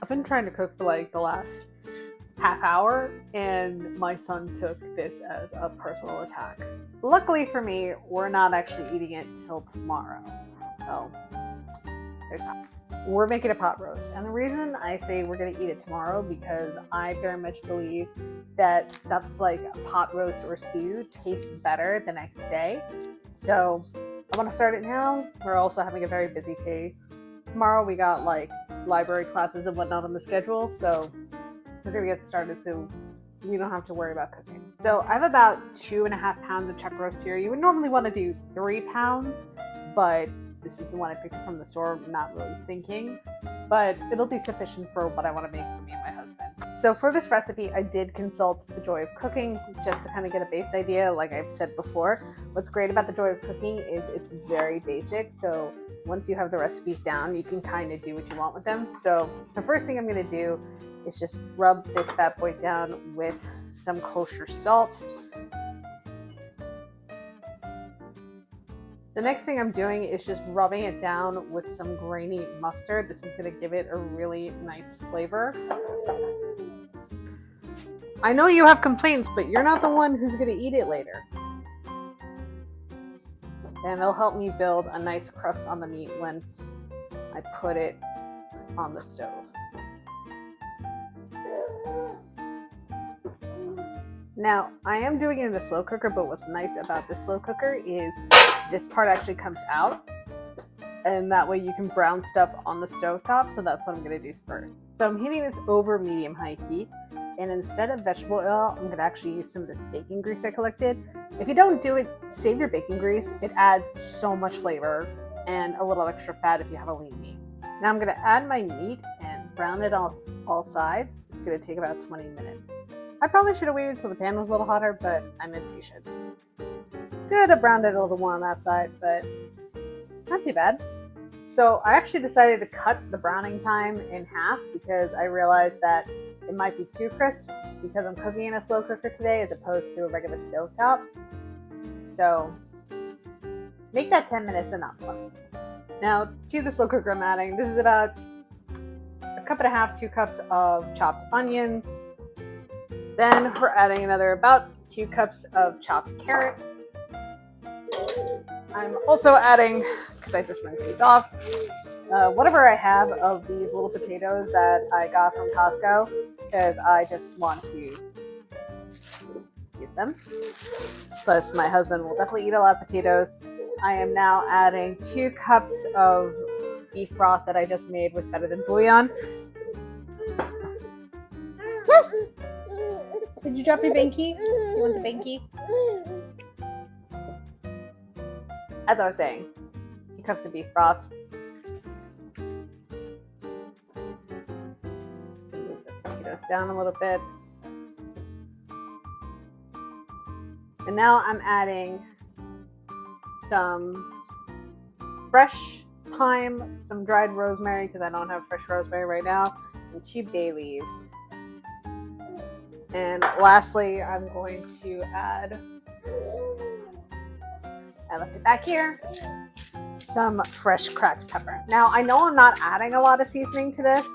I've been trying to cook for like the last half hour, and my son took this as a personal attack. Luckily for me, we're not actually eating it till tomorrow. So there's that. We're making a pot roast, and the reason I say we're going to eat it tomorrow because I very much believe that stuff like a pot roast or stew tastes better the next day. So I want to start it now. We're also having a very busy day. Tomorrow we got like library classes and whatnot on the schedule, so we're going to get started so we don't have to worry about cooking. So I have about 2.5 pounds of chuck roast here. You would normally want to do 3 pounds, but this is the one I picked up from the store, not really thinking, but it'll be sufficient for what I want to make for me and my husband. So for this recipe, I did consult The Joy of Cooking just to kind of get a base idea. Like I've said before, what's great about The Joy of Cooking is it's very basic. So once you have the recipes down, you can kind of do what you want with them. So the first thing I'm going to do is just rub this bad boy down with some kosher salt. The next thing I'm doing is just rubbing it down with some grainy mustard. This is going to give it a really nice flavor. I know you have complaints, but you're not the one who's going to eat it later. And it'll help me build a nice crust on the meat once I put it on the stove. Now, I am doing it in the slow cooker, but what's nice about the slow cooker is this part actually comes out, and that way you can brown stuff on the stove top, so that's what I'm going to do first. So I'm heating this over medium-high heat, and instead of vegetable oil, I'm going to actually use some of this bacon grease I collected. If you don't do it, save your bacon grease. It adds so much flavor and a little extra fat if you have a lean meat. Now I'm going to add my meat and brown it on all sides. It's going to take about 20 minutes. I probably should have waited until the pan was a little hotter, but I'm impatient. Could have browned it a little more on that side, but not too bad. So I actually decided to cut the browning time in half because I realized that it might be too crisp because I'm cooking in a slow cooker today as opposed to a regular stovetop. So make that 10 minutes enough. Now to the slow cooker I'm adding, this is about 1.5 cups, 2 cups of chopped onions. Then we're adding another about 2 cups of chopped carrots. I'm also adding, because I just rinsed these off, whatever I have of these little potatoes that I got from Costco, because I just want to use them. Plus, my husband will definitely eat a lot of potatoes. I am now adding 2 cups of beef broth that I just made with Better Than Bouillon. Yes! Did you drop your Banky? You want the Banky? As I was saying, 2 cups of beef broth. Move the potatoes down a little bit. And now I'm adding some fresh thyme, some dried rosemary, because I don't have fresh rosemary right now, and 2 bay leaves. And lastly, I'm going to add, I left it back here, some fresh cracked pepper. Now, I know I'm not adding a lot of seasoning to this,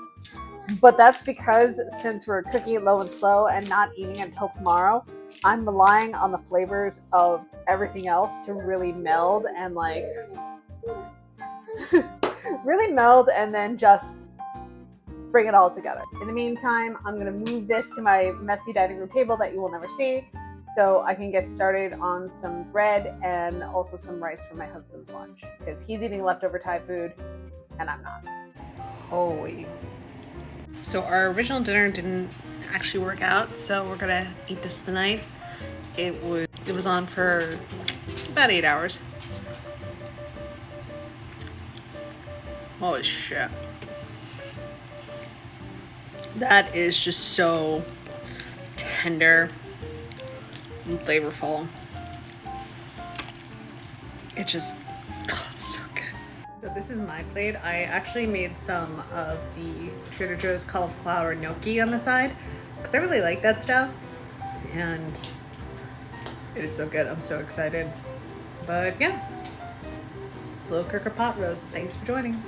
but that's because since we're cooking it low and slow and not eating it until tomorrow, I'm relying on the flavors of everything else to really meld and like, really meld and then just bring it all together. In the meantime, I'm going to move this to my messy dining room table that you will never see so I can get started on some bread and also some rice for my husband's lunch because he's eating leftover Thai food and I'm not. Holy. So our original dinner didn't actually work out, so we're going to eat this tonight. It was on for about 8 hours. Holy shit. That is just so tender and flavorful. It just, oh, it's so good. So this is my plate. I actually made some of the Trader Joe's cauliflower gnocchi on the side because I really like that stuff. And it is so good. I'm so excited. But yeah, slow cooker pot roast. Thanks for joining.